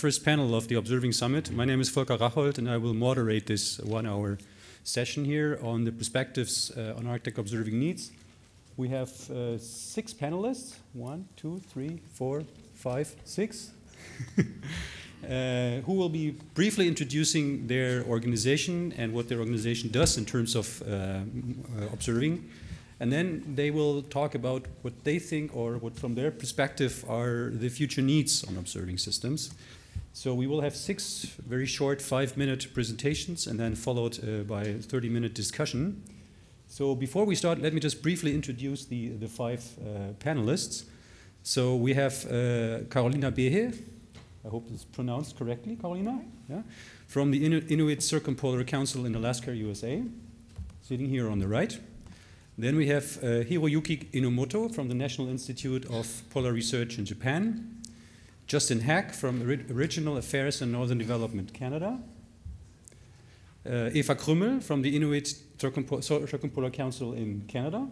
first panel of the Observing Summit. My name is Volker Rachold, and I will moderate this 1-hour session here on the perspectives on Arctic observing needs. We have 6 panelists, 1, 2, 3, 4, 5, 6, who will be briefly introducing their organization and what their organization does in terms of observing. And then they will talk about what they think or what from their perspective are the future needs on observing systems. So we will have 6 very short 5-minute presentations and then followed by a 30-minute discussion. So before we start, let me just briefly introduce the 5 panelists. So we have Carolina Behe, I hope it's pronounced correctly, Carolina, yeah? From the Inuit Circumpolar Council in Alaska, USA, sitting here on the right. Then we have Hiroyuki Inomoto from the National Institute of Polar Research in Japan. Justin Hack from Regional Affairs and Northern Development, Canada. Eva Krümmel from the Inuit Circumpolar Council in Canada.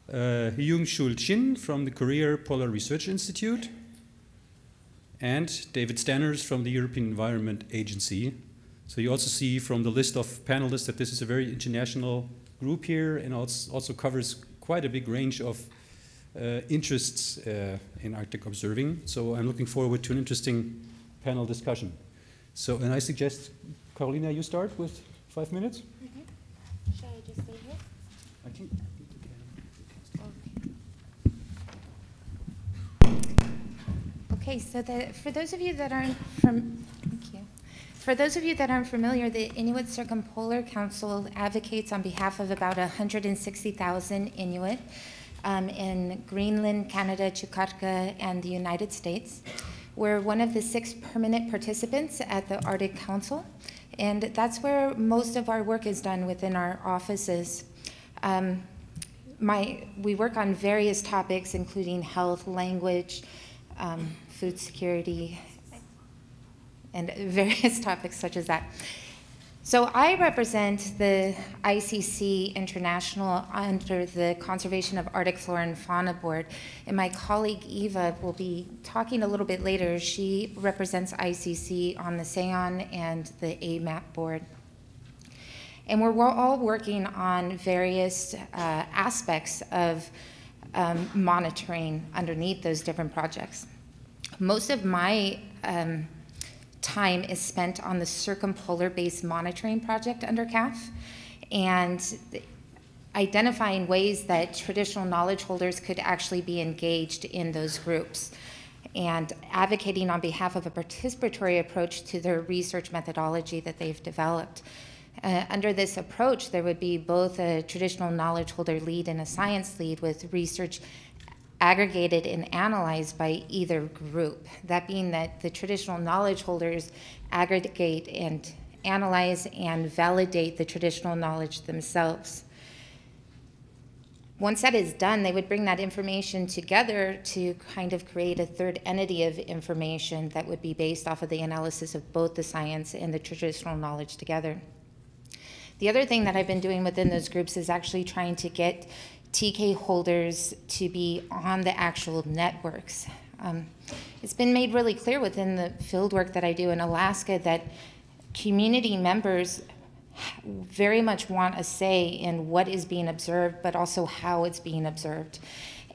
Hyung-Chul Chin from the Korea Polar Research Institute. And David Stanners from the European Environment Agency. So you also see from the list of panelists that this is a very international group here, and also covers quite a big range of interests in Arctic observing. So I'm looking forward to an interesting panel discussion. So, and I suggest, Carolina, you start with 5 minutes. Mm-hmm. Shall I just stay here? I think. Okay, so for those of you that aren't For those of you that aren't familiar, the Inuit Circumpolar Council advocates on behalf of about 160,000 Inuit in Greenland, Canada, Chukotka, and the United States. We're one of the 6 permanent participants at the Arctic Council, and that's where most of our work is done within our offices. We work on various topics, including health, language, food security, and various topics such as that. So I represent the ICC International under the Conservation of Arctic Flora and Fauna Board, and my colleague Eva will be talking a little bit later. She represents ICC on the SAON and the AMAP board. And we're all working on various aspects of monitoring underneath those different projects. Most of my time is spent on the circumpolar-based monitoring project under CAF and identifying ways that traditional knowledge holders could actually be engaged in those groups and advocating on behalf of a participatory approach to their research methodology that they've developed. Under this approach, there would be both a traditional knowledge holder lead and a science lead with research aggregated and analyzed by either group. That being that the traditional knowledge holders aggregate and analyze and validate the traditional knowledge themselves. Once that is done, they would bring that information together to kind of create a third entity of information that would be based off of the analysis of both the science and the traditional knowledge together. The other thing that I've been doing within those groups is actually trying to get TK holders to be on the actual networks. It's been made really clear within the field work that I do in Alaska that community members very much want a say in what is being observed, but also how it's being observed,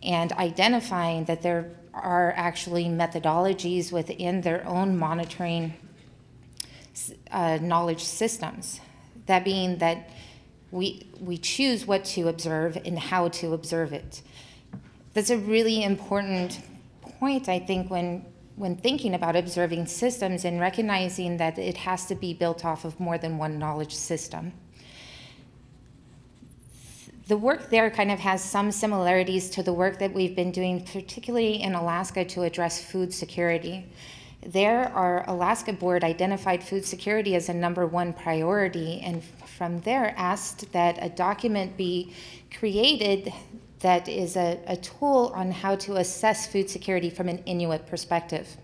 and identifying that there are actually methodologies within their own monitoring knowledge systems. That being that we choose what to observe and how to observe it. That's a really important point, I think, when thinking about observing systems and recognizing that it has to be built off of more than one knowledge system. The work there kind of has some similarities to the work that we've been doing, particularly in Alaska, to address food security. There, our Alaska board identified food security as a #1 priority, and from there asked that a document be created that is a tool on how to assess food security from an Inuit perspective.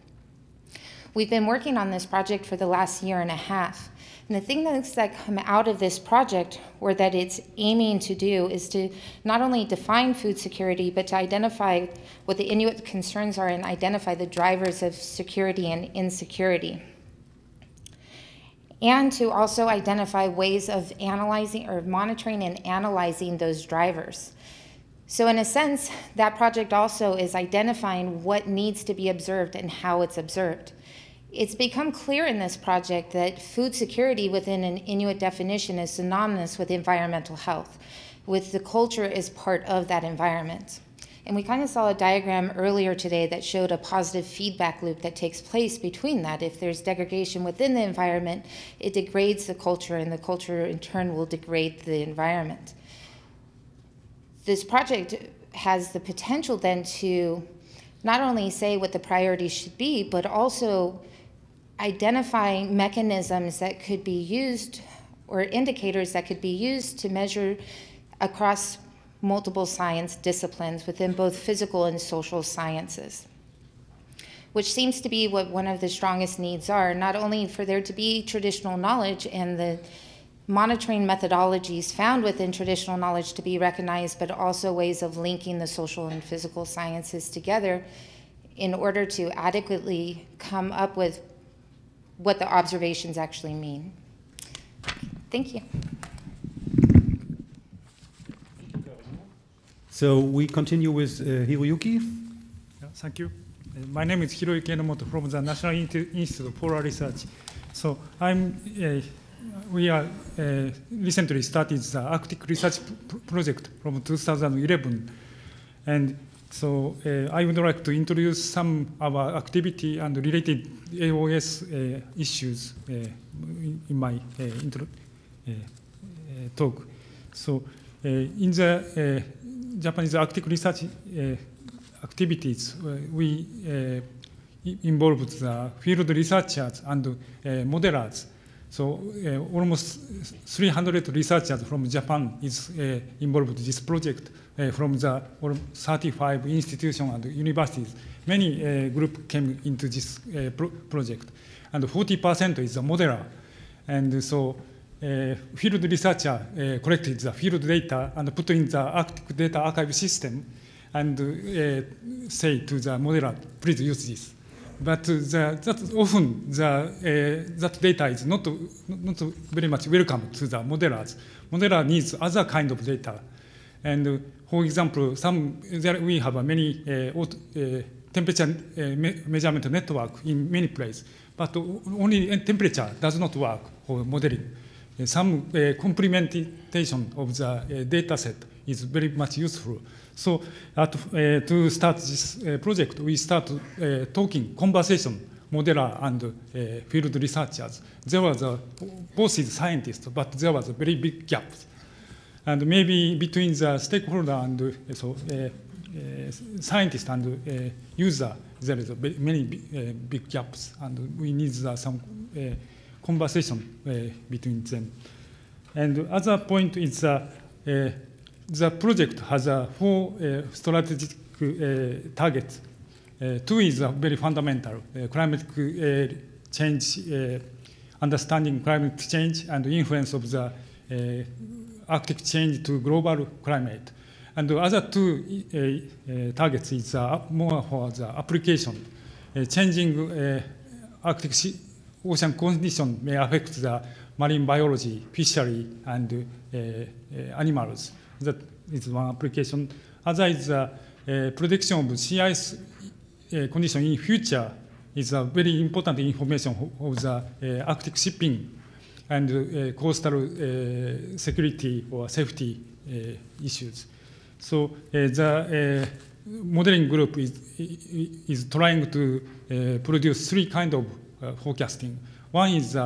We've been working on this project for the last 1.5 years. And the thing that come out of this project, or that it's aiming to do, is to not only define food security, but to identify what the Inuit concerns are and identify the drivers of security and insecurity. And to also identify ways of analyzing or monitoring and analyzing those drivers. So in a sense, that project also is identifying what needs to be observed and how it's observed. It's become clear in this project that food security within an Inuit definition is synonymous with environmental health, with the culture as part of that environment. And we kind of saw a diagram earlier today that showed a positive feedback loop that takes place between that. If there's degradation within the environment, it degrades the culture, and the culture in turn will degrade the environment. This project has the potential then to not only say what the priorities should be, but also identify mechanisms that could be used, or indicators that could be used to measure across multiple science disciplines within both physical and social sciences, which seems to be what one of the strongest needs are, not only for there to be traditional knowledge and the monitoring methodologies found within traditional knowledge to be recognized, but also ways of linking the social and physical sciences together in order to adequately come up with what the observations actually mean. Thank you. So we continue with Hiroyuki. Yeah, thank you. My name is Hiroyuki Enomoto from the National Institute of Polar Research. So we are recently started the Arctic Research Project from 2011. And so I would like to introduce some of our activity and related AOS issues in my talk. So in the Japanese Arctic research activities, we involved the field researchers and modelers. So almost 300 researchers from Japan is involved in this project from the 35 institutions and universities. Many groups came into this project, and 40% is a modeler. And so field researcher collected the field data and put in the Arctic data archive system and say to the modeler, please use this. But that often that data is not very much welcome to the modelers. Modeler needs other kind of data. And for example, we have many temperature measurement network in many places, but only temperature does not work for modeling. Some complementation of the data set is very much useful. So to start this project, we start talking, conversation, modeler and field researchers. There was both is scientists, but there was a very big gap. And maybe between the stakeholder and scientist and user, there is many big gaps, and we need some conversation between them. And other point is the project has 4 strategic targets. 2 is very fundamental: climate change, understanding climate change and the influence of the Arctic change to global climate. And the other 2 targets is more for the application. Changing Arctic ocean condition may affect the marine biology, fishery, and animals. That is one application. Other is prediction of sea ice condition in future is a very important information of the Arctic shipping and coastal security or safety issues. So the modeling group is trying to produce 3 kinds of forecasting. One is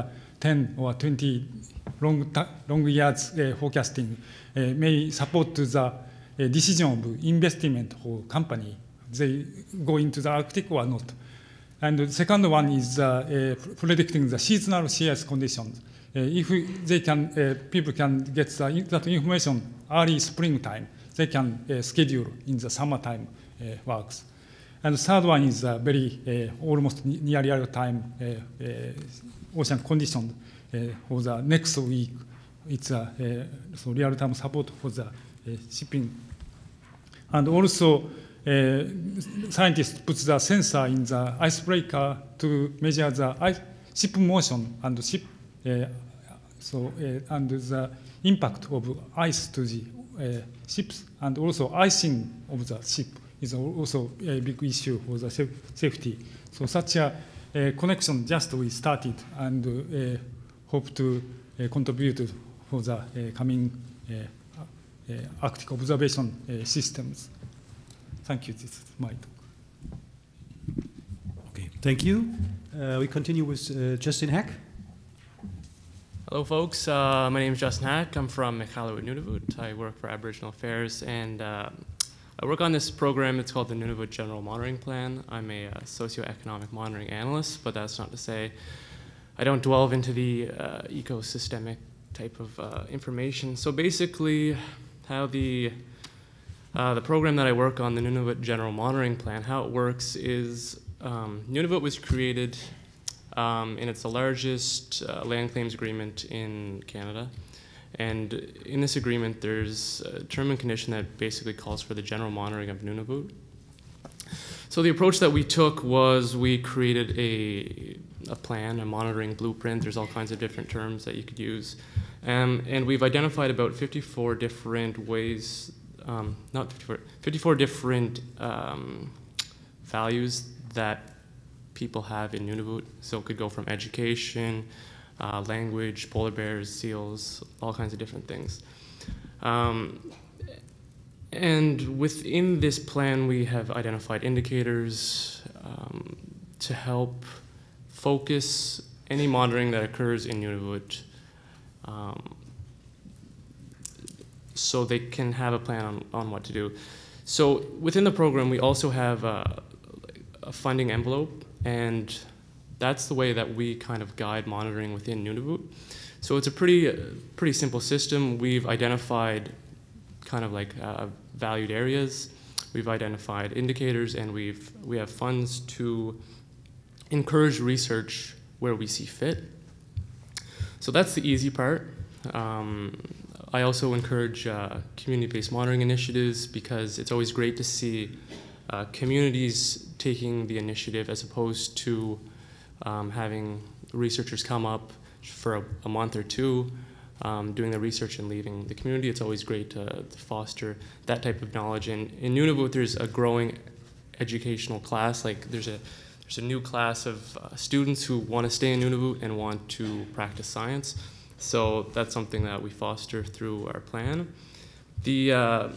10 or 20 long years forecasting may support the decision of investment for company. They go into the Arctic or not. And the second one is predicting the seasonal sea ice conditions. If they can, people can get that information early springtime, they can schedule in the summertime works. And the third one is very almost near real time ocean condition for the next week. It's so real time support for the shipping. And also, scientists put the sensor in the icebreaker to measure the ship motion and ship and the impact of ice to the ships, and also icing of the ship is also a big issue for the safety. So such a connection just we started, and hope to contribute for the coming Arctic observation systems. Thank you. This is my talk. Okay, thank you. We continue with Justin Hack. Hello, folks. My name is Justin Hack. I'm from Iqaluit, Nunavut. I work for Aboriginal Affairs, and I work on this program. It's called the Nunavut General Monitoring Plan. I'm a socioeconomic monitoring analyst, but that's not to say I don't delve into the ecosystemic type of information. So basically, how the program that I work on, the Nunavut General Monitoring Plan, how it works is Nunavut was created, and it's the largest land claims agreement in Canada. And in this agreement, there's a term and condition that basically calls for the general monitoring of Nunavut. So the approach that we took was we created a plan, a monitoring blueprint. There's all kinds of different terms that you could use. And we've identified about 54 different ways, 54 different values that people have in Nunavut. So it could go from education, language, polar bears, seals, all kinds of different things. And within this plan, we have identified indicators to help focus any monitoring that occurs in Nunavut, so they can have a plan on what to do. So within the program, we also have a funding envelope, and that's the way that we kind of guide monitoring within Nunavut. So it's a pretty simple system. We've identified kind of like valued areas. We've identified indicators, and we have funds to encourage research where we see fit. So that's the easy part. I also encourage community-based monitoring initiatives, because it's always great to see communities taking the initiative as opposed to having researchers come up for a month or two, doing the research and leaving the community. It's always great to foster that type of knowledge. And in Nunavut, there's a growing educational class. Like there's a new class of students who want to stay in Nunavut and want to practice science. So that's something that we foster through our plan. The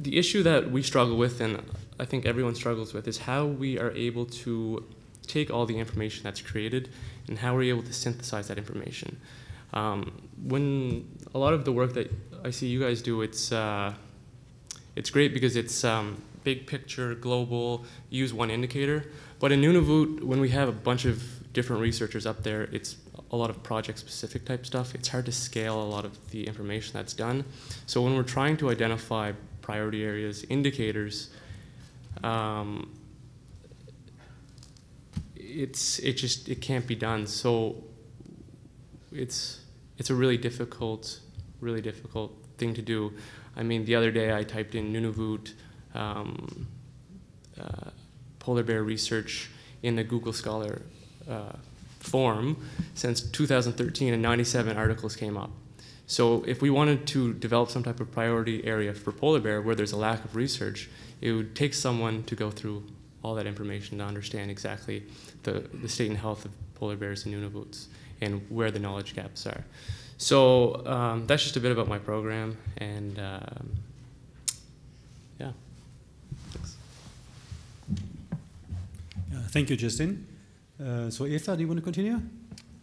issue that we struggle with, and I think everyone struggles with, is how we are able to take all the information that's created and how we're able to synthesize that information. When a lot of the work that I see you guys do, it's great because it's big picture, global, use one indicator. But in Nunavut, when we have a bunch of different researchers up there, it's a lot of project-specific type stuff. It's hard to scale a lot of the information that's done. So when we're trying to identify priority areas, indicators, it can't be done. So it's a really difficult thing to do. I mean, the other day I typed in Nunavut polar bear research in the Google Scholar form. Since 2013, and 97 articles came up. So if we wanted to develop some type of priority area for polar bear where there's a lack of research, it would take someone to go through all that information to understand exactly the state and health of polar bears in Nunavut and where the knowledge gaps are. So that's just a bit about my program, and yeah. Thanks. Thank you, Justin. So Eva, do you want to continue?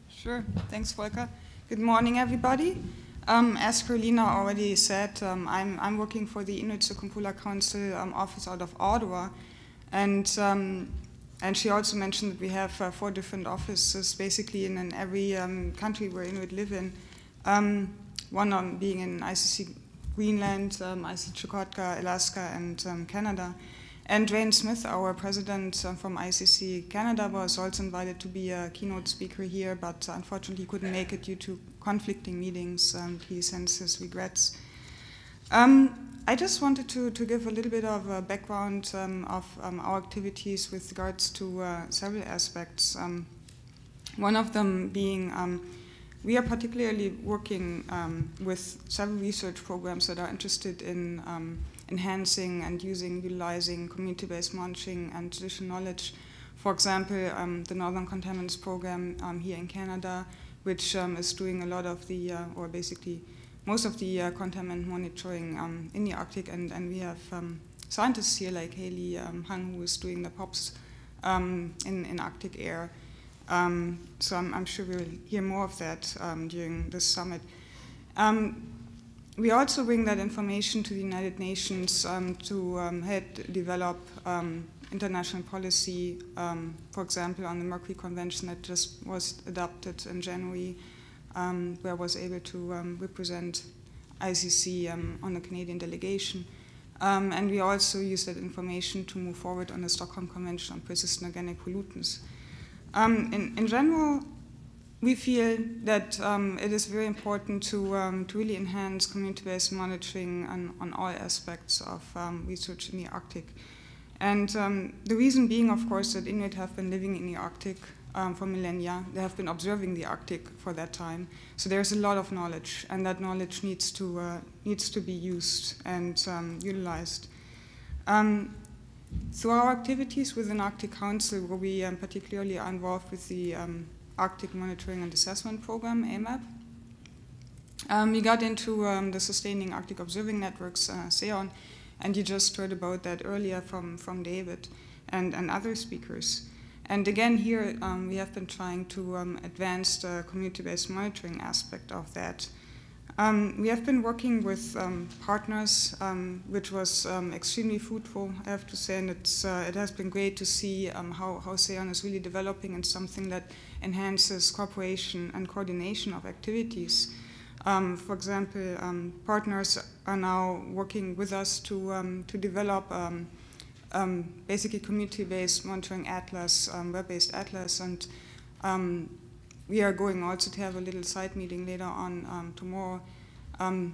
Sure. Thanks, Volker. Good morning, everybody. As Carolina already said, I'm working for the Inuit Circumpolar Council office out of Ottawa, and she also mentioned that we have 4 different offices, basically in every country where Inuit live in. One being in ICC Greenland, ICC Chukotka, Alaska, and Canada. And Dwayne Smith, our president from ICC Canada, was also invited to be a keynote speaker here, but unfortunately he couldn't make it due to conflicting meetings, and he sends his regrets. I just wanted to give a little bit of a background of our activities with regards to several aspects. One of them being we are particularly working with several research programs that are interested in enhancing and utilizing community-based monitoring and traditional knowledge. For example, the Northern Contaminants Program here in Canada, which is doing a lot of the, or basically most of the contaminant monitoring in the Arctic, and we have scientists here like Haley Hung, who is doing the POPs in Arctic air. So I'm sure we'll hear more of that during this summit. We also bring that information to the United Nations to help develop international policy, for example, on the Mercury Convention that just was adopted in January, where I was able to represent ICC on the Canadian delegation. And we also use that information to move forward on the Stockholm Convention on persistent organic pollutants. In general, we feel that it is very important to really enhance community-based monitoring on all aspects of research in the Arctic. And the reason being, of course, that Inuit have been living in the Arctic for millennia. They have been observing the Arctic for that time. So there's a lot of knowledge, and that knowledge needs to be used and utilized. Through our activities within Arctic Council, where we particularly are involved with the Arctic Monitoring and Assessment Program, AMAP, we got into the Sustaining Arctic Observing Networks, SEON, and you just heard about that earlier from David and other speakers. And again, here we have been trying to advance the community-based monitoring aspect of that. We have been working with partners, which was extremely fruitful, I have to say, and it has been great to see how SEON is really developing and something that enhances cooperation and coordination of activities. For example, partners are now working with us to develop basically community-based monitoring atlas, web-based atlas, and we are going also to have a little side meeting later on tomorrow. And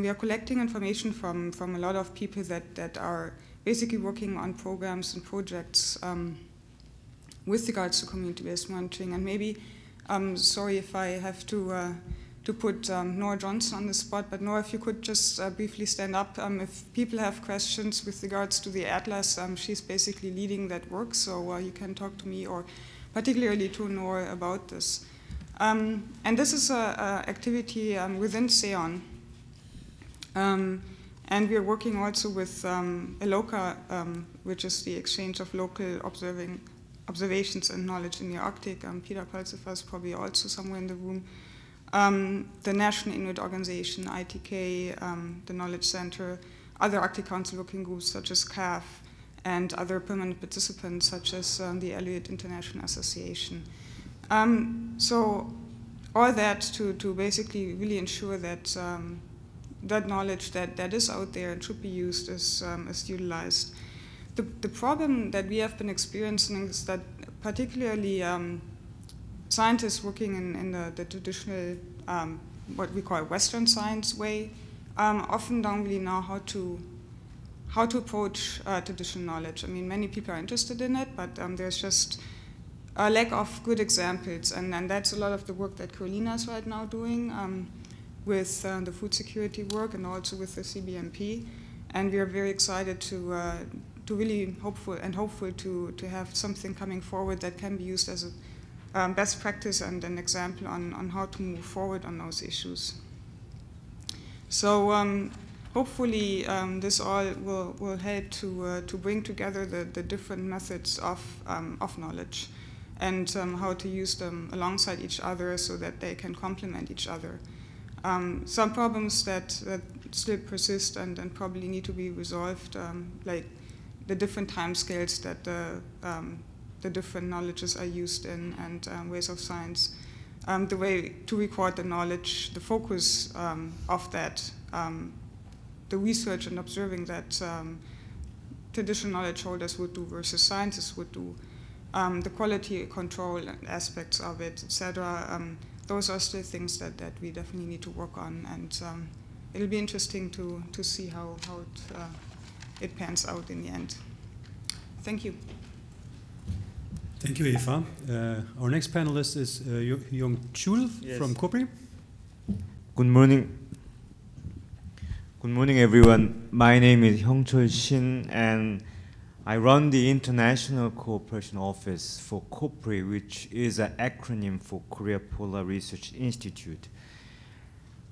we are collecting information from a lot of people that are basically working on programs and projects with regards to community-based monitoring. And maybe, sorry if I have to put Nora Johnson on the spot, but Nora, if you could just briefly stand up. If people have questions with regards to the atlas, she's basically leading that work, so you can talk to me or particularly to Nora about this. And this is an activity within SEON. And we are working also with ELOCA, which is the exchange of local observations and knowledge in the Arctic. Peter Pulsifer is probably also somewhere in the room. The National Inuit Organization, ITK, the Knowledge Center, other Arctic Council working groups such as CAF, and other permanent participants such as the Aleut International Association. So all that to basically really ensure that that knowledge that is out there and should be used is utilized. The problem that we have been experiencing is that particularly scientists working in the traditional, what we call Western science way, often don't really know how to approach traditional knowledge. I mean, many people are interested in it, but there's just a lack of good examples, and that's a lot of the work that Carolina is right now doing with the food security work and also with the CBMP. And we are very excited to really hopeful to have something coming forward that can be used as a best practice and an example on how to move forward on those issues. So hopefully this all will help to bring together the different methods of knowledge and how to use them alongside each other so that they can complement each other. Some problems that still persist and probably need to be resolved, like the different timescales that the different knowledges are used in and ways of science, the way to record the knowledge, the focus of that, the research and observing that traditional knowledge holders would do versus scientists would do, the quality control aspects of it, etc. Those are still things that we definitely need to work on, and it'll be interesting to see how it pans out in the end. Thank you. Thank you, Eva. Our next panelist is Young Chul from COPRI. Good morning. Good morning, everyone. My name is Hyungchul Shin, and I run the International Cooperation Office for COPRI, which is an acronym for Korea Polar Research Institute.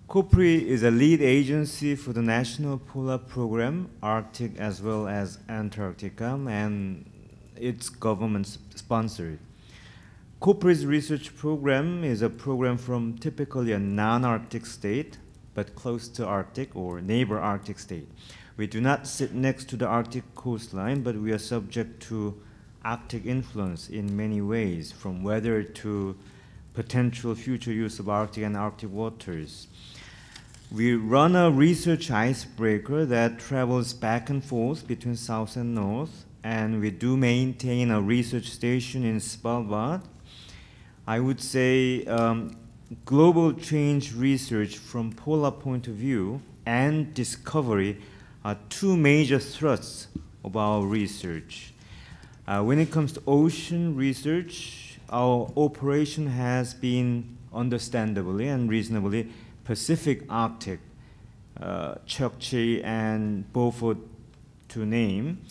COPRI is a lead agency for the National Polar Program, Arctic as well as Antarctica, and it's government sponsored. COPRI's research program is a program from typically a non-Arctic state, but close to Arctic or neighbor Arctic state. We do not sit next to the Arctic coastline, but we are subject to Arctic influence in many ways, from weather to potential future use of Arctic and Arctic waters. We run a research icebreaker that travels back and forth between south and north, and we do maintain a research station in Svalbard. I would say global change research from polar point of view and discovery are two major thrusts of our research. When it comes to ocean research, our operation has been understandably and reasonably Pacific Arctic, Chukchi and Beaufort to name,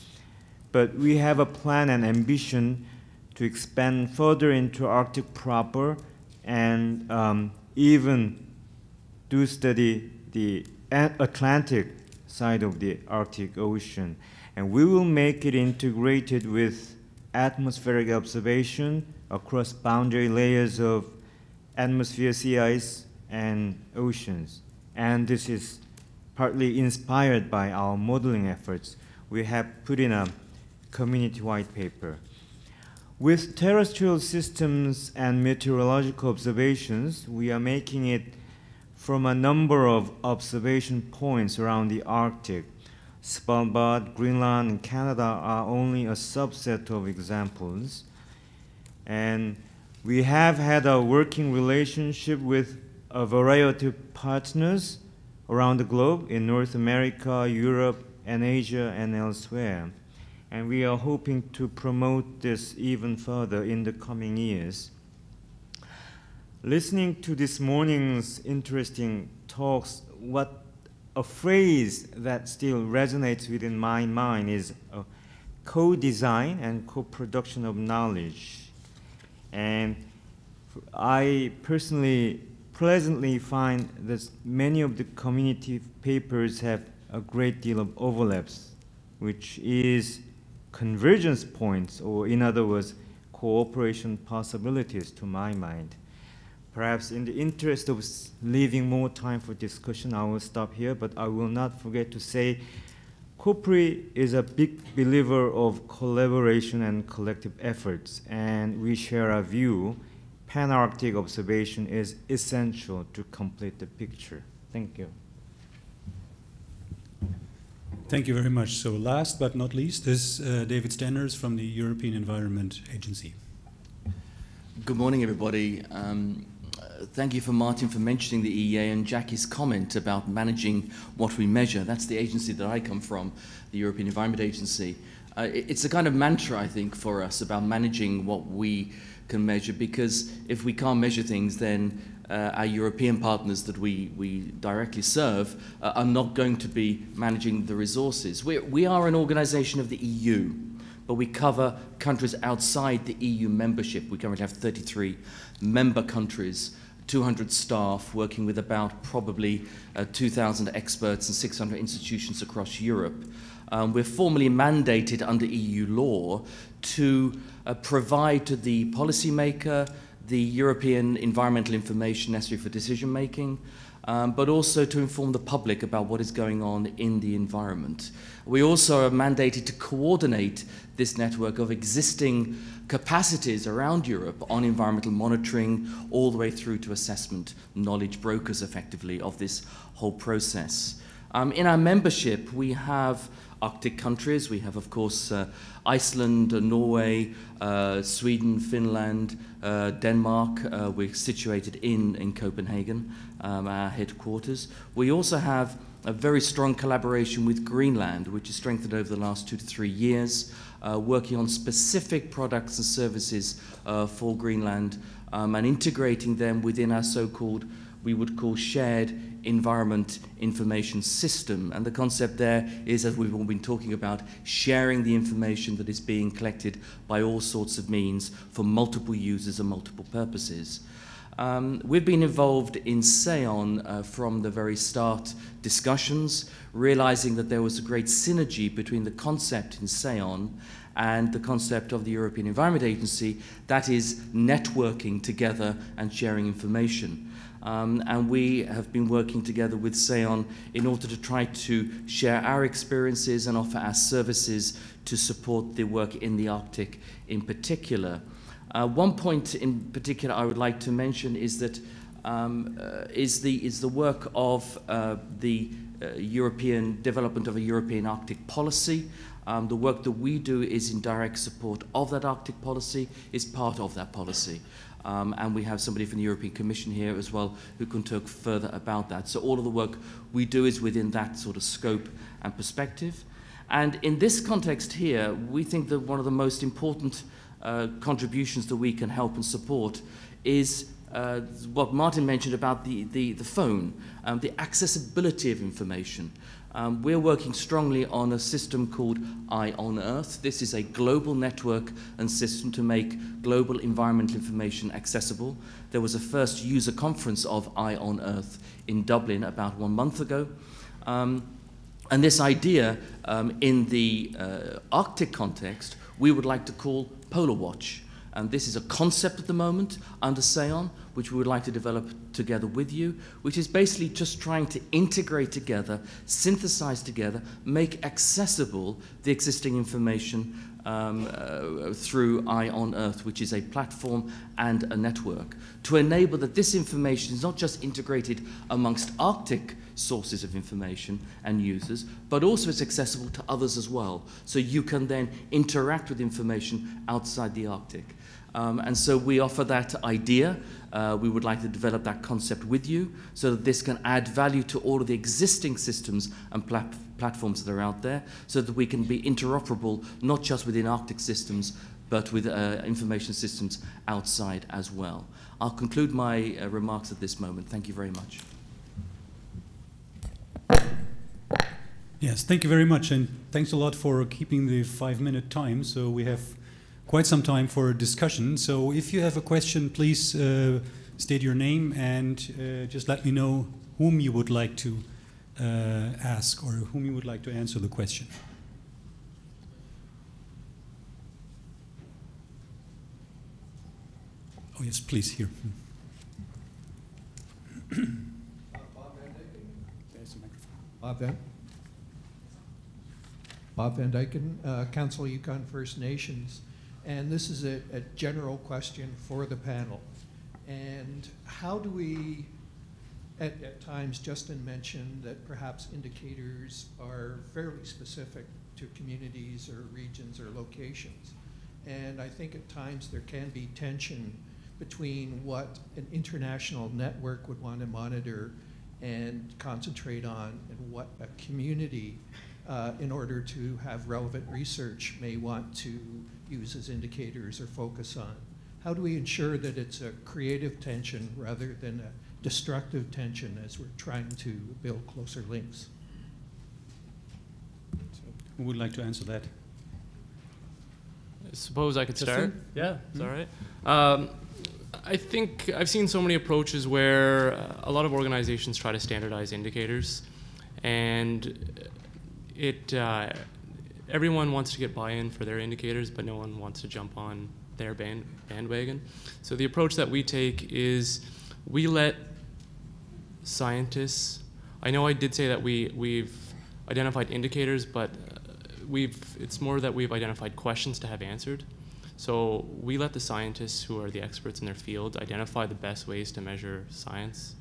but we have a plan and ambition to expand further into Arctic proper and even do study the Atlantic side of the Arctic Ocean. And we will make it integrated with atmospheric observation across boundary layers of atmosphere, sea ice, and oceans. And this is partly inspired by our modeling efforts. We have put in a community white paper. With terrestrial systems and meteorological observations, we are making it from a number of observation points around the Arctic. Svalbard, Greenland, and Canada are only a subset of examples. And we have had a working relationship with a variety of partners around the globe in North America, Europe, and Asia, and elsewhere. And we are hoping to promote this even further in the coming years. Listening to this morning's interesting talks, a phrase that still resonates within my mind is co-design and co-production of knowledge. And I personally pleasantly find that many of the community papers have a great deal of overlaps, which is convergence points, or in other words, cooperation possibilities to my mind. Perhaps in the interest of leaving more time for discussion, I will stop here, but I will not forget to say COPRI is a big believer of collaboration and collective efforts, and we share a view. Pan-Arctic observation is essential to complete the picture. Thank you. Thank you very much. So last but not least is David Stanners from the European Environment Agency. Good morning, everybody. Thank you for Martin for mentioning the EEA and Jackie's comment about managing what we measure. That's the agency that I come from, the European Environment Agency. It's a kind of mantra, I think, for us about managing what we can measure, because if we can't measure things, then our European partners that we directly serve are not going to be managing the resources. We are an organization of the EU, but we cover countries outside the EU membership. We currently have 33 member countries, 200 staff working with about probably 2,000 experts and 600 institutions across Europe. We're formally mandated under EU law to provide to the policymaker the European environmental information necessary for decision making, but also to inform the public about what is going on in the environment. We also are mandated to coordinate this network of existing capacities around Europe on environmental monitoring, all the way through to assessment, knowledge brokers effectively of this whole process. In our membership, we have Arctic countries. We have, of course, Iceland, Norway, Sweden, Finland, Denmark. We're situated in Copenhagen, our headquarters. We also have a very strong collaboration with Greenland, which has strengthened over the last 2 to 3 years, working on specific products and services for Greenland and integrating them within our so-called, we would call, shared environment information system. And the concept there is, as we've all been talking about, sharing the information that is being collected by all sorts of means for multiple users and multiple purposes. We've been involved in SEON from the very start discussions, realizing that there was a great synergy between the concept in SEON and the concept of the European Environment Agency, that is networking together and sharing information. And we have been working together with SEON in order to try to share our experiences and offer our services to support the work in the Arctic in particular. One point in particular I would like to mention is that is the work of the European development of a European Arctic policy. The work that we do is in direct support of that Arctic policy, is part of that policy. And we have somebody from the European Commission here as well who can talk further about that. So all of the work we do is within that sort of scope and perspective. And in this context here, we think that one of the most important contributions that we can help and support is what Martin mentioned about the phone, the accessibility of information. We're working strongly on a system called Eye on Earth. This is a global network and system to make global environmental information accessible. There was a first user conference of Eye on Earth in Dublin about 1 month ago. And this idea in the Arctic context, we would like to call Polar Watch. And this is a concept at the moment under SEON, which we would like to develop together with you, which is basically just trying to integrate together, synthesize together, make accessible the existing information through Eye on Earth, which is a platform and a network, to enable that this information is not just integrated amongst Arctic sources of information and users, but also it's accessible to others as well. So you can then interact with information outside the Arctic. And so we offer that idea. We would like to develop that concept with you so that this can add value to all of the existing systems and platforms that are out there, so that we can be interoperable not just within Arctic systems, but with information systems outside as well. I'll conclude my remarks at this moment. Thank you very much. Yes, thank you very much, and thanks a lot for keeping the 5-minute time. So we have quite some time for a discussion. So if you have a question, please state your name and just let me know whom you would like to ask or whom you would like to answer the question. Oh yes, please, here. Bob Van Dyken, Council Yukon First Nations. And this is a general question for the panel. And how do we, at times Justin mentioned that perhaps indicators are fairly specific to communities or regions or locations. And I think at times there can be tension between what an international network would want to monitor and concentrate on and what a community in order to have relevant research may want to use as indicators or focus on. How do we ensure that it's a creative tension rather than a destructive tension as we're trying to build closer links? Who would like to answer that? I suppose I could Justin? start. Yeah, it's all right. I think I've seen so many approaches where a lot of organizations try to standardize indicators, and everyone wants to get buy-in for their indicators, but no one wants to jump on their bandwagon. So the approach that we take is we let scientists, I know I did say that we've identified indicators, but it's more that we've identified questions to have answered. So we let the scientists who are the experts in their field identify the best ways to measure science.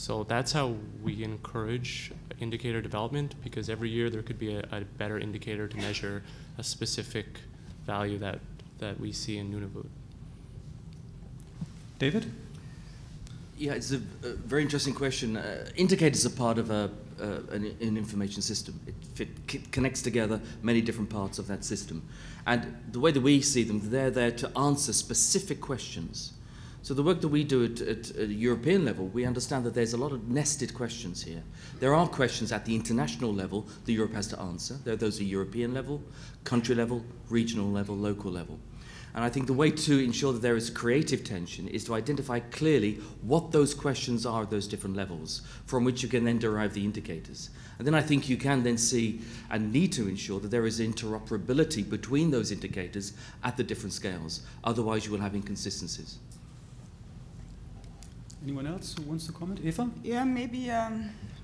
So that's how we encourage indicator development, because every year there could be a better indicator to measure a specific value that we see in Nunavut. David? Yeah, it's a very interesting question. Indicators are part of an information system. It connects together many different parts of that system. And the way that we see them, they're there to answer specific questions. So the work that we do at a European level, we understand that there's a lot of nested questions here. There are questions at the international level that Europe has to answer. Those are European level, country level, regional level, local level. And I think the way to ensure that there is creative tension is to identify clearly what those questions are at those different levels, from which you can then derive the indicators. And then I think you can then see and need to ensure that there is interoperability between those indicators at the different scales. Otherwise, you will have inconsistencies. Anyone else who wants to comment? Eva? Yeah, maybe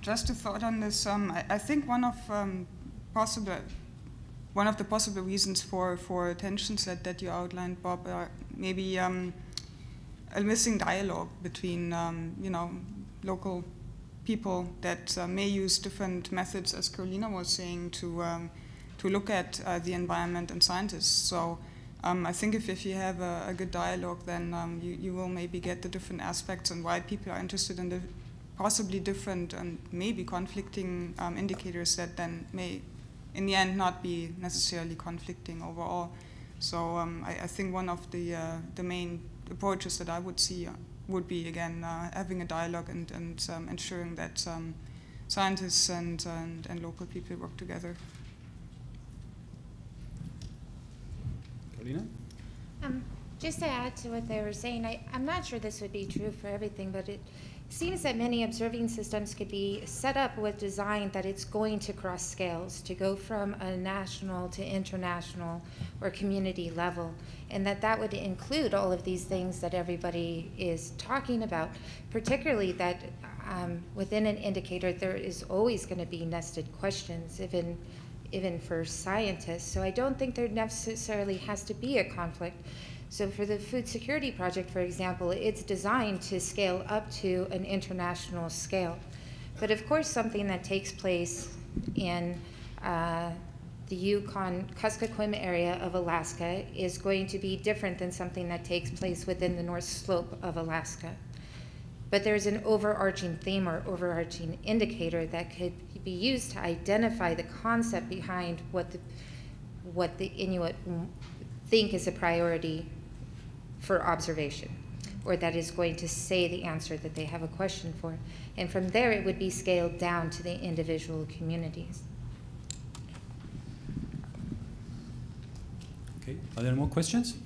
just a thought on this. I think one of the possible reasons for tensions that you outlined, Bob, are maybe a missing dialogue between local people that may use different methods, as Carolina was saying, to look at the environment and scientists. So I think if you have a good dialogue, then you will maybe get the different aspects and why people are interested in the possibly different and maybe conflicting indicators that then may in the end not be necessarily conflicting overall. So I think one of the main approaches that I would see would be, again, having a dialogue and ensuring that scientists and local people work together. Carolina? Just to add to what they were saying, I'm not sure this would be true for everything, but it seems that many observing systems could be set up with design that it's going to cross scales, to go from a national to international or community level, and that would include all of these things that everybody is talking about, particularly that within an indicator there is always going to be nested questions, even for scientists. So I don't think there necessarily has to be a conflict. So for the food security project, for example, it's designed to scale up to an international scale. But of course, something that takes place in the Yukon-Kuskokwim area of Alaska is going to be different than something that takes place within the North Slope of Alaska. But there's an overarching theme or overarching indicator that could be used to identify the concept behind what the Inuit think is a priority for observation, or that is going to say the answer that they have a question for. And from there, it would be scaled down to the individual communities. Okay, are there more questions?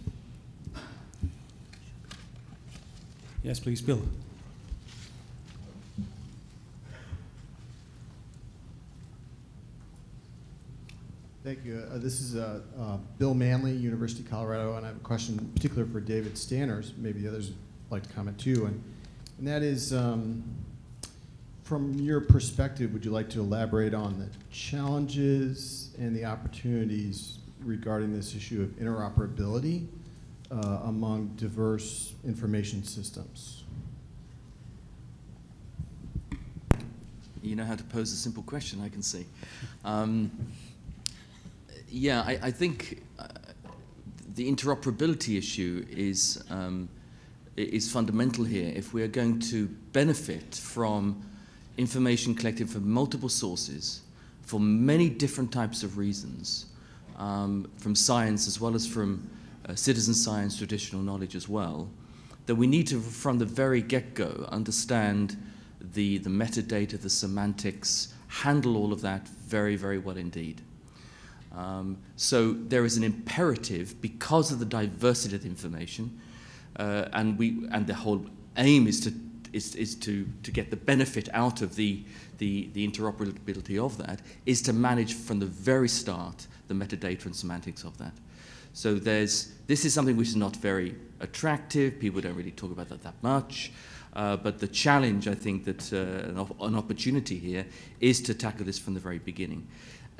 Yes, please, Bill. Thank you. This is Bill Manley, University of Colorado, and I have a question in particular for David Stanners. Maybe the others would like to comment too. And that is, from your perspective, would you like to elaborate on the challenges and the opportunities regarding this issue of interoperability among diverse information systems? You know how to pose a simple question, I can see. Yeah, I think the interoperability issue is fundamental here. If we are going to benefit from information collected from multiple sources for many different types of reasons, from science as well as from citizen science, traditional knowledge as well, then we need to, from the very get-go, understand the metadata, the semantics, handle all of that very, very well indeed. So there is an imperative, because of the diversity of the information, and the whole aim is to get the benefit out of the interoperability of that, is to manage from the very start the metadata and semantics of that. So this is something which is not very attractive. People don't really talk about that much. But the challenge, I think, that an opportunity here is to tackle this from the very beginning.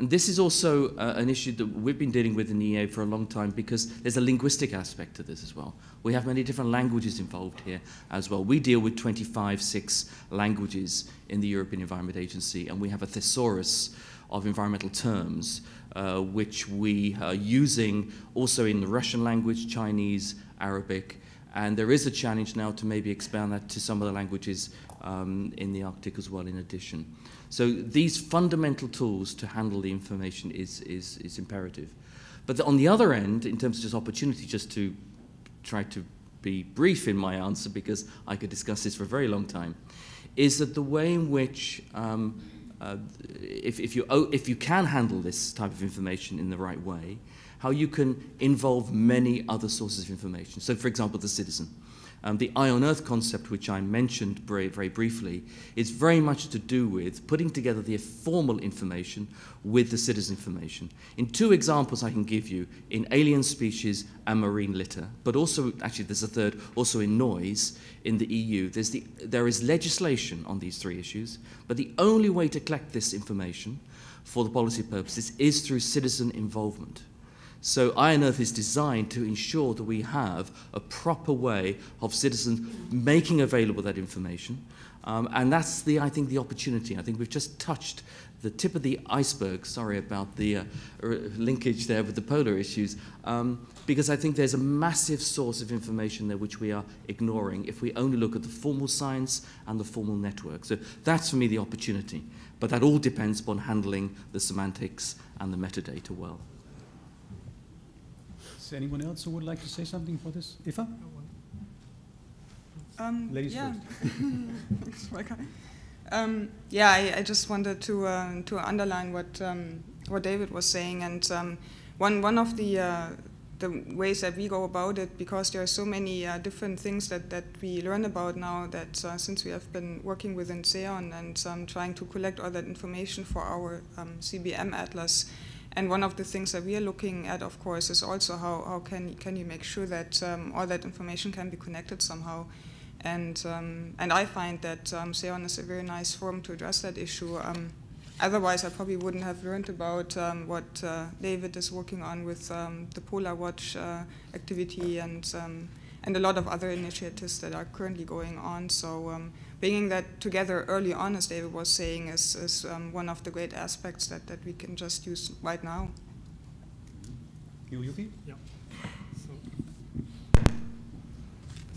And this is also an issue that we've been dealing with in the EA for a long time, because there's a linguistic aspect to this as well. We have many different languages involved here as well. We deal with 25-6 languages in the European Environment Agency, and we have a thesaurus of environmental terms, which we are using also in the Russian language, Chinese, Arabic, and there is a challenge now to maybe expand that to some of the languages in the Arctic as well in addition. So these fundamental tools to handle the information is imperative. But on the other end, in terms of just opportunity, just to try to be brief in my answer, because I could discuss this for a very long time, is that the way in which if you can handle this type of information in the right way, how you can involve many other sources of information. So, for example, the citizen. The Eye on Earth concept, which I mentioned very briefly, is very much to do with putting together the formal information with the citizen information. In two examples I can give you, in alien species and marine litter, but also, actually there's a third, also in noise in the EU. There is legislation on these three issues, but the only way to collect this information for the policy purposes is through citizen involvement. So Eye on Earth is designed to ensure that we have a proper way of citizens making available that information. And that's, I think, the opportunity. I think we've just touched the tip of the iceberg, sorry about the linkage there with the polar issues, because I think there's a massive source of information there which we are ignoring if we only look at the formal science and the formal network. So that's, for me, the opportunity. But that all depends upon handling the semantics and the metadata well. Is anyone else who would like to say something for this? Eva? Ladies first. I just wanted to underline what David was saying, and one of the ways that we go about it, because there are so many different things that we learn about now, that since we have been working within SEAON and trying to collect all that information for our CBM Atlas. And one of the things that we are looking at, of course, is also how can you make sure that all that information can be connected somehow. And I find that SEAON is a very nice forum to address that issue. Otherwise, I probably wouldn't have learned about what David is working on with the Polar Watch activity and a lot of other initiatives that are currently going on. So bringing that together early on, as David was saying, is one of the great aspects that we can just use right now. Yuki? Yeah.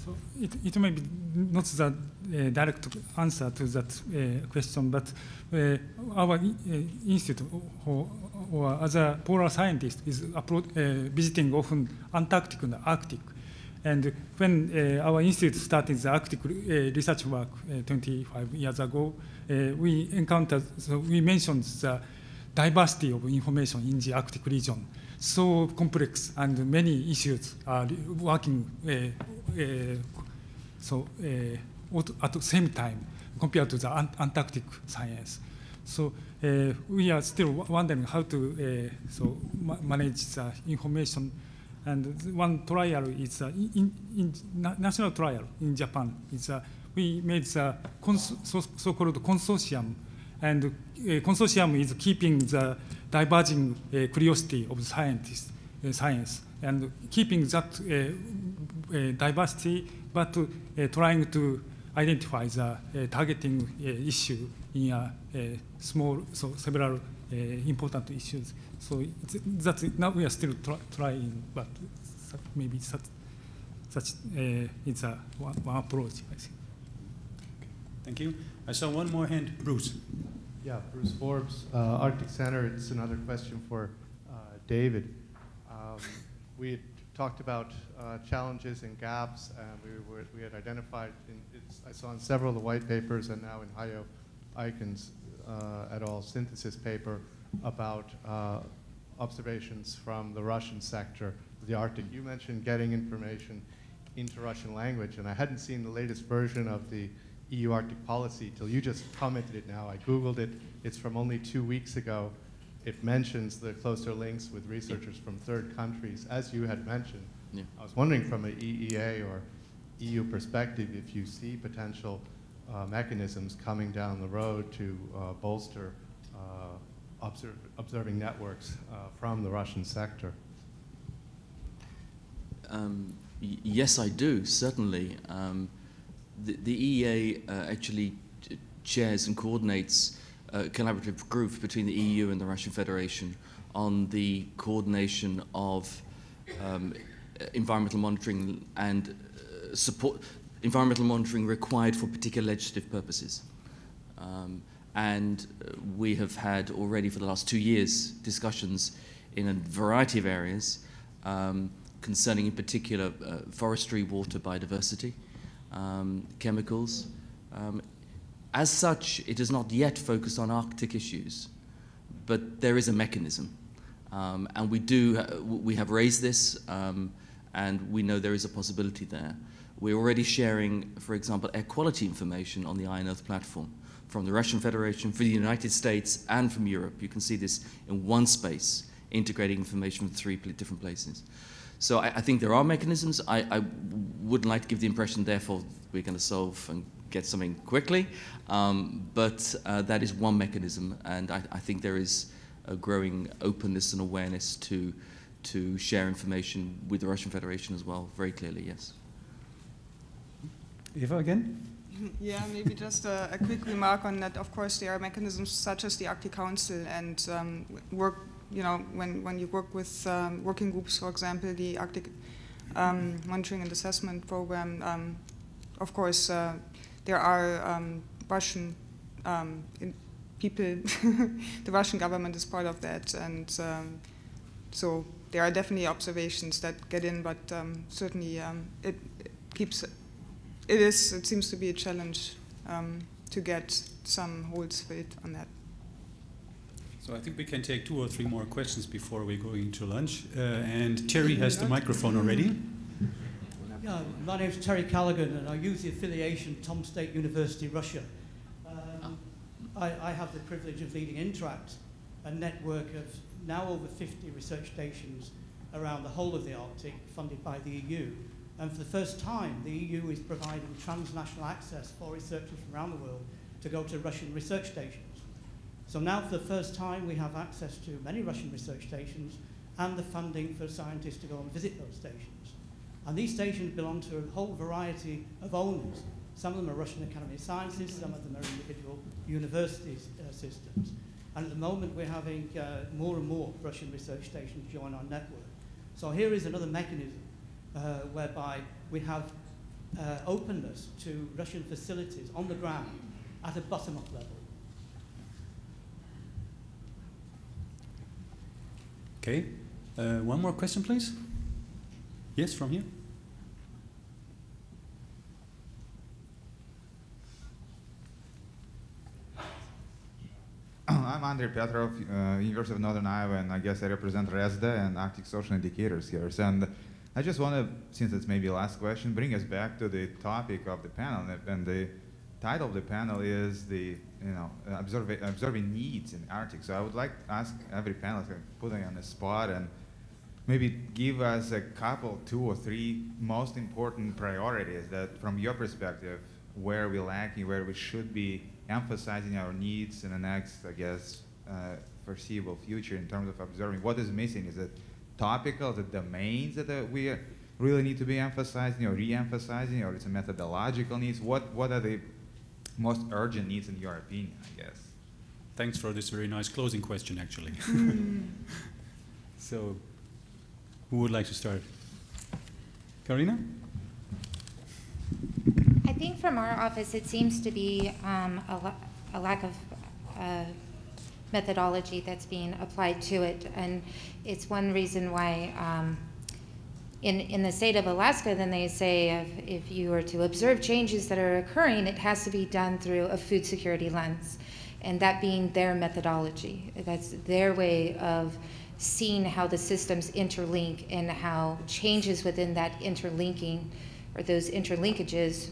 So it may be not the direct answer to that question, but our institute or other polar scientists is visiting often Antarctic and Arctic. And when our institute started the Arctic research work 25 years ago, we encountered, so we mentioned the diversity of information in the Arctic region. So complex and many issues are working at the same time compared to the Antarctic science. So we are still wondering how to manage the information. And one trial is national trial in Japan. We made the so-called consortium, and consortium is keeping the diverging curiosity of scientists, science, and keeping that diversity, but trying to identify the targeting issue in a several important issues. So that's now we are still trying, but maybe such it's one approach, I think. Thank you. I saw one more hand, Bruce. Yeah, Bruce Forbes, Arctic Center. It's another question for David. We had talked about challenges and gaps, and we had identified, I saw in several of the white papers and now in Hayo Aikens et al. Synthesis paper about observations from the Russian sector of the Arctic. You mentioned getting information into Russian language, and I hadn't seen the latest version of the EU Arctic policy till you just commented it now. I Googled it. It's from only 2 weeks ago. It mentions the closer links with researchers from third countries, as you had mentioned. Yeah. I was wondering from an EEA or EU perspective if you see potential mechanisms coming down the road to bolster observing networks from the Russian sector? Yes, I do, certainly. The EEA actually chairs and coordinates a collaborative group between the EU and the Russian Federation on the coordination of environmental monitoring and environmental monitoring required for particular legislative purposes. And we have had already for the last 2 years discussions in a variety of areas concerning in particular forestry, water, biodiversity, chemicals. As such, it is not yet focused on Arctic issues, but there is a mechanism. And we have raised this, and we know there is a possibility there. We're already sharing, for example, air quality information on the Iron Earth platform from the Russian Federation, from the United States, and from Europe. You can see this in one space, integrating information from 3 different places. So I think there are mechanisms. I wouldn't like to give the impression, therefore, we're going to solve and get something quickly, but that is one mechanism, and I think there is a growing openness and awareness to share information with the Russian Federation as well, very clearly, yes. Eva again? Yeah, maybe just a quick remark on that. Of course, there are mechanisms such as the Arctic Council and work. You know, when you work with working groups, for example, the Arctic Monitoring and Assessment Program. Of course, there are Russian people. The Russian government is part of that, and so there are definitely observations that get in, but certainly it seems to be a challenge to get some holes filled on that. So I think we can take 2 or 3 more questions before we're going to lunch. And Terry has the microphone already. Yeah, my name is Terry Callaghan, and I use the affiliation Tom State University, Russia. I have the privilege of leading Interact, a network of now over 50 research stations around the whole of the Arctic, funded by the EU. And for the first time, the EU is providing transnational access for researchers from around the world to go to Russian research stations. So now, for the first time, we have access to many Russian research stations and the funding for scientists to go and visit those stations. And these stations belong to a whole variety of owners. Some of them are Russian Academy of Sciences, some of them are individual university systems. And at the moment, we're having more and more Russian research stations join our network. So here is another mechanism whereby we have openness to Russian facilities on the ground at a bottom-up level. Okay. One more question, please. Yes, from here. I'm Andrei Petrov, University of Northern Iowa, and I guess I represent RESDA and Arctic Social Indicators here. And I just want to, since it's maybe the last question, bring us back to the topic of the panel. And the title of the panel is the observing needs in Arctic. So I would like to ask every panelist, putting on the spot, and maybe give us a couple, 2 or 3 most important priorities that, from your perspective, where we're lacking, where we should be emphasizing our needs in the next, I guess, foreseeable future in terms of observing. What is missing? Is it topical, the domains that we really need to be emphasizing or re-emphasizing, or it's a methodological needs? What are the most urgent needs in your opinion, I guess? Thanks for this very nice closing question, actually. So, who would like to start? Karina? I think from our office, it seems to be a lack of methodology that's being applied to it, and it's one reason why in the state of Alaska, then they say if you are to observe changes that are occurring, it has to be done through a food security lens, and that being their methodology. That's their way of seeing how the systems interlink and how changes within that interlinking or those interlinkages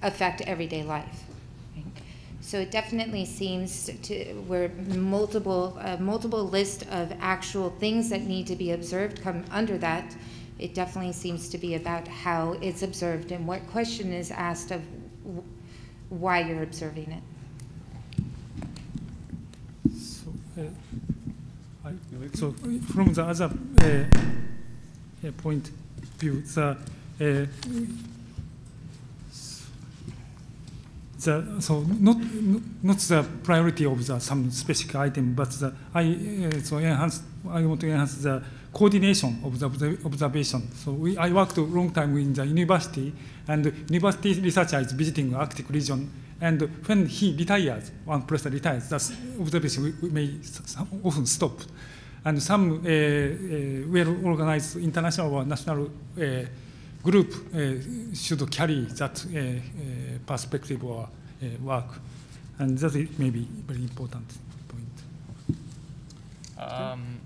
affect everyday life. So it definitely seems to where multiple list of actual things that need to be observed come under that. It definitely seems to be about how it's observed and what question is asked of why you're observing it. so from the other point of view, so not the priority of some specific item, but I want to enhance the coordination of the observation. So I worked a long time in the university, and university researcher is visiting Arctic region. And when he retires, one professor retires, that observation we may often stop. And some well-organized international or national group should carry that perspective or work. And that is maybe very important point.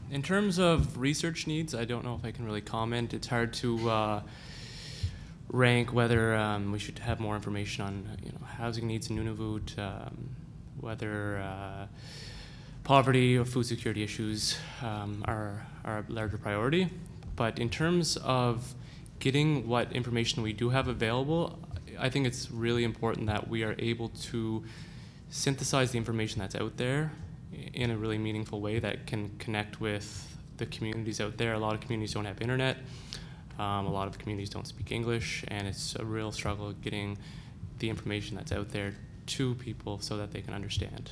In terms of research needs, I don't know if I can really comment. It's hard to rank whether we should have more information on housing needs in Nunavut, whether poverty or food security issues are a larger priority. But in terms of getting what information we do have available, I think it's really important that we are able to synthesize the information that's out there in a really meaningful way that can connect with the communities out there. A lot of communities don't have internet. A lot of communities don't speak English, and it's a real struggle getting the information that's out there to people so that they can understand.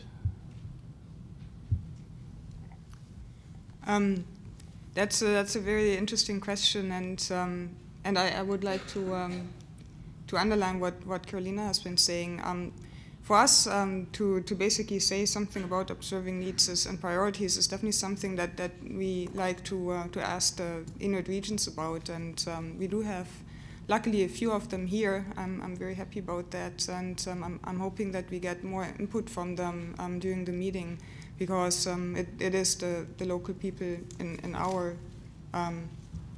That's a very interesting question, and I would like to underline what Carolina has been saying. For us to basically say something about observing needs and priorities is definitely something that we like to ask the Inuit regions about, and we do have luckily a few of them here. I'm very happy about that, and I'm hoping that we get more input from them during the meeting, because it is the local people in our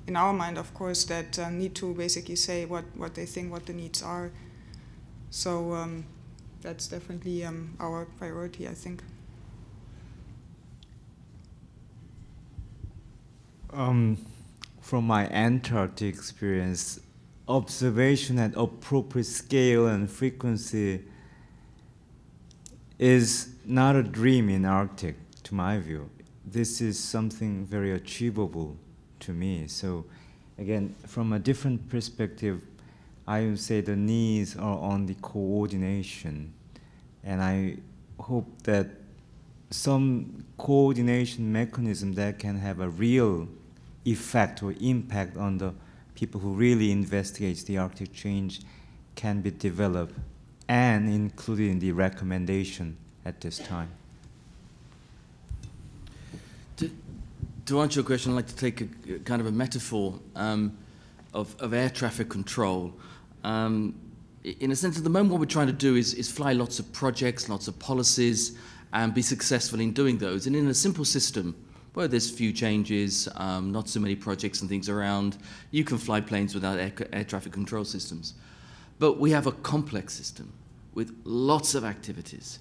mind, of course, that need to basically say what they think, what the needs are. So that's definitely our priority, I think. From my Antarctic experience, observation at appropriate scale and frequency is not a dream in Arctic, to my view. This is something very achievable to me. So again, from a different perspective, I would say the needs are on the coordination, and I hope that some coordination mechanism that can have a real effect or impact on the people who really investigate the Arctic change can be developed and included in the recommendation at this time. To answer your question, I'd like to take a kind of a metaphor of air traffic control. In a sense, at the moment, what we're trying to do is fly lots of projects, lots of policies, and be successful in doing those. And in a simple system, where there's few changes, not so many projects and things around, you can fly planes without air traffic control systems. But we have a complex system with lots of activities,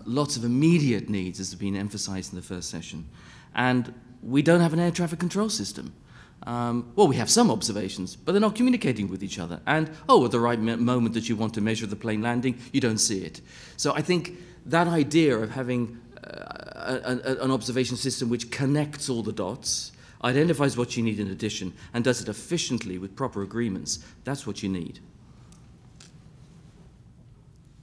lots of immediate needs, as has been emphasized in the first session. And we don't have an air traffic control system. Well, we have some observations, but they're not communicating with each other. And, at the right moment that you want to measure the plane landing, you don't see it. So I think that idea of having an observation system which connects all the dots, identifies what you need in addition, and does it efficiently with proper agreements, that's what you need.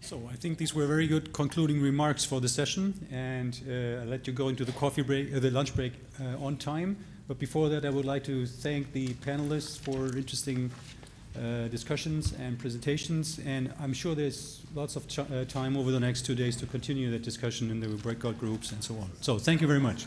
So I think these were very good concluding remarks for the session, and I'll let you go into the coffee break, the lunch break on time. But before that, I would like to thank the panelists for interesting discussions and presentations, and I'm sure there's lots of time over the next 2 days to continue that discussion in the breakout groups and so on. So thank you very much.